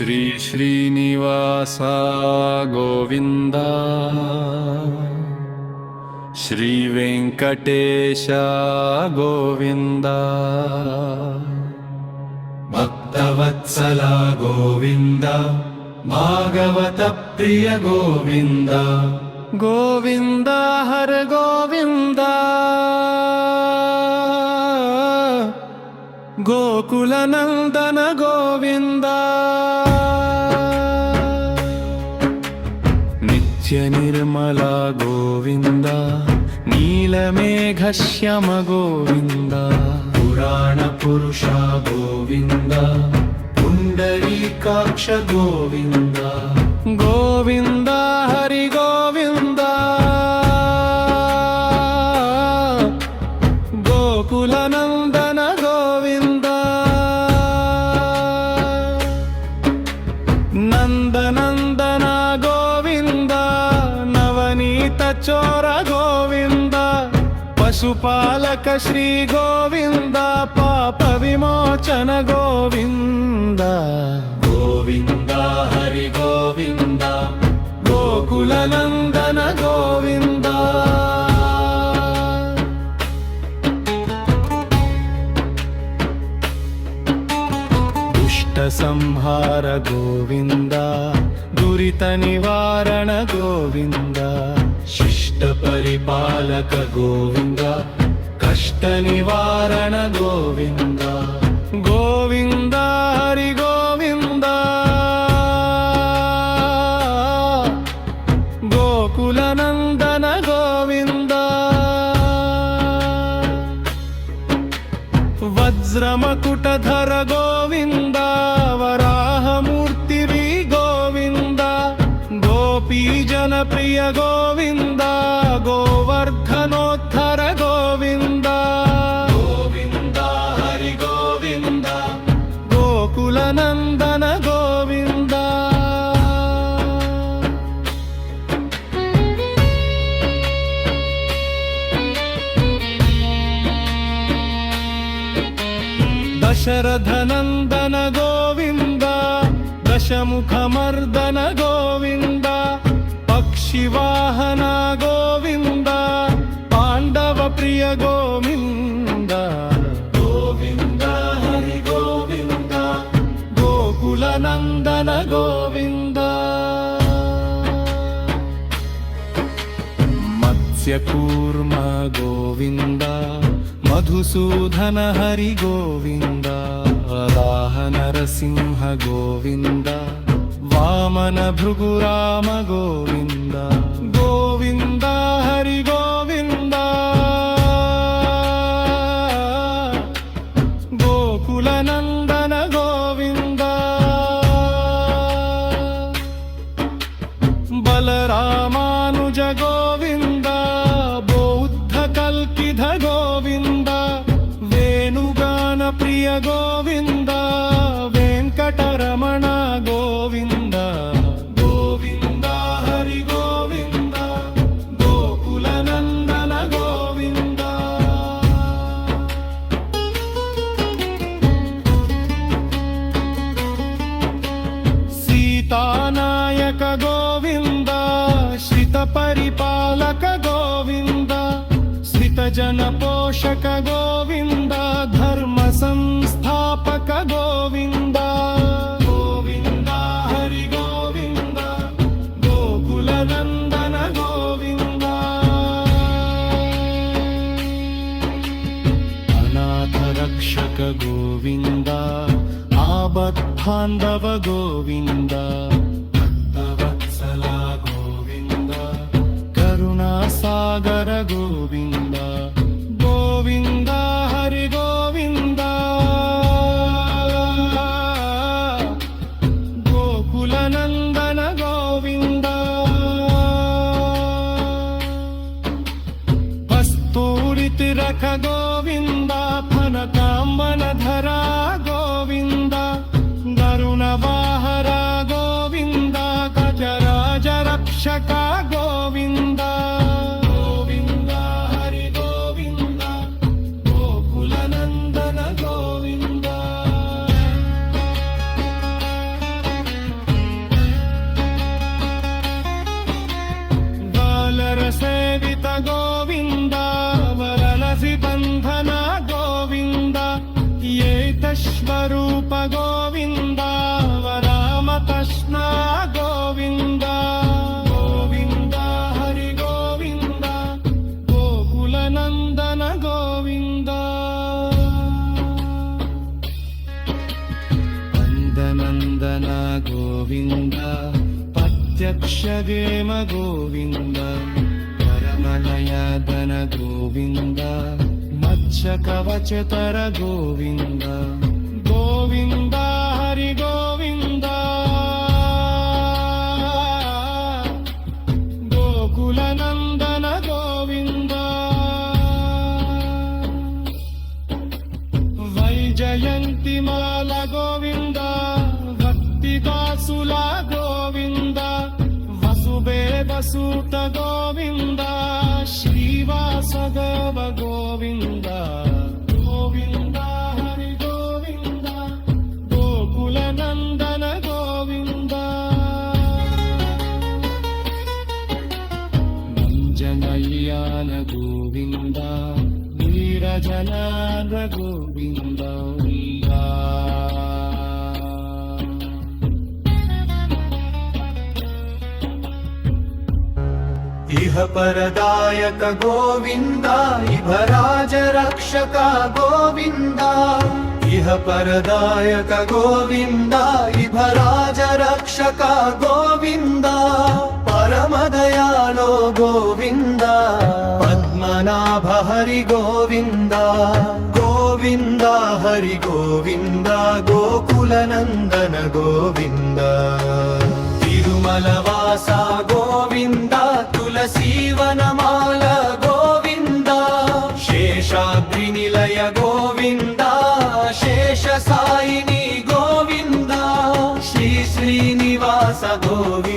ಶ್ರೀ ಶ್ರೀನಿವಾಸ ಗೋವಿಂದ ಶ್ರೀ ವೆಂಕಟೇಶ ಗೋವಿಂದ ಭಕ್ತವತ್ಸಲ ಗೋವಿಂದ ಭಾಗವತ ಪ್ರಿಯ ಗೋವಿಂದ ಗೋವಿಂದ ಹರ ಗೋವಿಂದ ಗೋಕುಲ ನಂದನ ಗೋವಿಂದ ನಿತ್ಯ ನಿರ್ಮಲ ಗೋವಿಂದ ನೀಲಮೇಘ ಶ್ಯಾಮ ಗೋವಿಂದ ಪುರಾಣ ಪುರುಷ ಗೋವಿಂದ ಪುಂಡರೀಕಾಕ್ಷ ಗೋವಿಂದ ಗೋವಿಂದ ಹರಿ ಗೋವಿಂದ ಗೋಕುಲ ನಂದನ ಗೋವಿಂದ ನಂದನಂದನ ಗೋವಿಂದ ನವನೀತ ಚೋರ ಗೋವಿಂದ ಪಶುಪಾಲಕ ಶ್ರೀ ಗೋವಿಂದ ಪಾಪ ವಿಮೋಚನ ಗೋವಿಂದ ಗೋವಿಂದ ಹರಿ ಗೋವಿಂದ ಗೋಕುಲ ನಂದನ ಗೋವಿಂದ ದುಷ್ಟ ಸಂಹಾರ ಗೋವಿಂದ ದುರಿತ ನಿವಾರಣ ಗೋವಿಂದ ಶಿಷ್ಟ ಪರಿಪಾಲಕ ಗೋವಿಂದ ಕಷ್ಟ ನಿವಾರಣ ಗೋವಿಂದ ಗೋವಿಂದ ಹರಿ ಗೋವಿಂದ ಗೋಕುಲ ನಂದನ ಗೋವಿಂದ ವಜ್ರಮಕುಟಧರ ಗೋವಿಂದ ವರಾಹ ಮೂರ್ತಿ ಗೋವಿಂದ ಗೋಪೀ ಜನಪ್ರಿಯ ಗೋವಿಂದ ಗೋವರ್ಧನೋದ್ಧರ ಗೋವಿಂದ ಗೋವಿಂದ ಹರಿ ಗೋವಿಂದ ಗೋಕುಲ ನಂದನ ಗೋವಿಂದ ದಶರಥ ನಂದನ ಗೋವಿಂದ ದಶಮುಖ ಮರ್ದನ ಗೋವಿಂದ ಪಕ್ಷಿವಾಹನ ಗೋವಿಂದ ಪಾಂಡವ ಪ್ರಿಯ ಗೋವಿಂದ ಗೋವಿಂದ ಹರಿ ಗೋವಿಂದ ಗೋಕುಲ ನಂದನ ಗೋವಿಂದ ಮತ್ಸ್ಯಕೂರ್ಮ ಗೋವಿಂದ ಮಧುಸೂದನ ಹರಿ ಗೋವಿಂದ ರಾಹ ನರಸಿಂಹ ಗೋವಿಂದ ವಾಮನ ಭೃಗುರಾಮ ಗೋವಿಂದ ಗೋವಿಂದ ಹರಿ ಗೋವಿಂದ ಗೋಕುಲ ನಂದನ ಗೋವಿಂದ ಬಲರಾಮಾನುಜ ಗೋವಿಂದ ಬೌದ್ಧ ಕಲ್ಕಿಧ ಗೋವಿಂದ ವೇಣುಗಾನ ಪ್ರಿಯ ಗೋವಿಂದ ವೆಂಕಟರಮಣ ಗೋವಿಂದ ಗೋವಿಂದ ಹರಿ ಗೋವಿಂದ ಗೋಕುಲ ನಂದನ ಗೋವಿಂದ ಸೀತಾನಾಯಕ ಗೋವಿಂದ ಶ್ರಿತ ಪರಿಪಾಲಕ ಗೋವಿಂದ ಶ್ರಿತ ಜನ ಪೋಷಕ ಗೋವಿಂದ ಧರ್ಮ ಸಂಸ್ಥಾಪಕ ಗೋವಿಂದ ಗೋವಿಂದ ಹರಿ ಗೋವಿಂದ ಗೋಕುಲ ನಂದನ ಗೋವಿಂದ ಅನಾಥ ರಕ್ಷಕ ಗೋವಿಂದ ಆಪದ್ಬಾಂಧವ ಗೋವಿಂದ ಭಕ್ತವತ್ಸಲ ಗೋವಿಂದ ಕರುಣಾಸಾಗರ ಗೋವಿಂದ ಗೋವಿಂದ ಹರಿ ಗೋವಿಂದ ಗೋಕುಲ ನಂದನ ಗೋವಿಂದ ಕಸ್ತೂರಿ ತಿರಕ ಗೋವಿಂದ ಫನಕಾಂಬನ ಧರ ಗೋವಿಂದ ಗರುಣ ವಾಹರ ಗೋವಿಂದ ಗಜರಾಜ ರಕ್ಷಕ ಗೋವಿಂದ ಗೋವಿಂದ ಹರಿ ಗೋವಿಂದ ಗೋಕುಲ ನಂದನ ಗೋವಿಂದ विश्वरूप गोविन्द वरामतृष्णा गोविन्द गोविन्द हरि गोविन्द गोकुलनन्दन गोविन्द नन्दनन्दन गोविन्द प्रत्यक्षगेम गोविन्द परमलयदन गोविन्द मत्स्यकवचतर गोविन्द गोविन्द हरि गोविन्द गोकुलनन्दन गोविन्द वैजयन्तिमाल गोविन्द भक्तिदासुल गोविन्द वसुदेवसुत गोविन्द श्रीवासदेव गोविन्द गोविन्द हरि गोविन्द गोकुलनन्दन गोविन्द नञ्जनय्यान गोविन्द वीरजनार गोविन्द इह परदायक गोविन्द इह राजरक्षक गोविन्द इह परदायक गोविन्द इह राजरक्षक गोविन्द परमदयालो गोविन्द पद्मनाभ हरि गोविन्द गोविन्द हरि गोविन्द गोकुलनन्दन गोविन्द तिरुमलवास गोविन्द तुलसीवनमाल गोविन्द शेषाद्रिनिलय गोविन्द शेषसायिनी गोविन्द श्री श्रीनिवास गोविन्द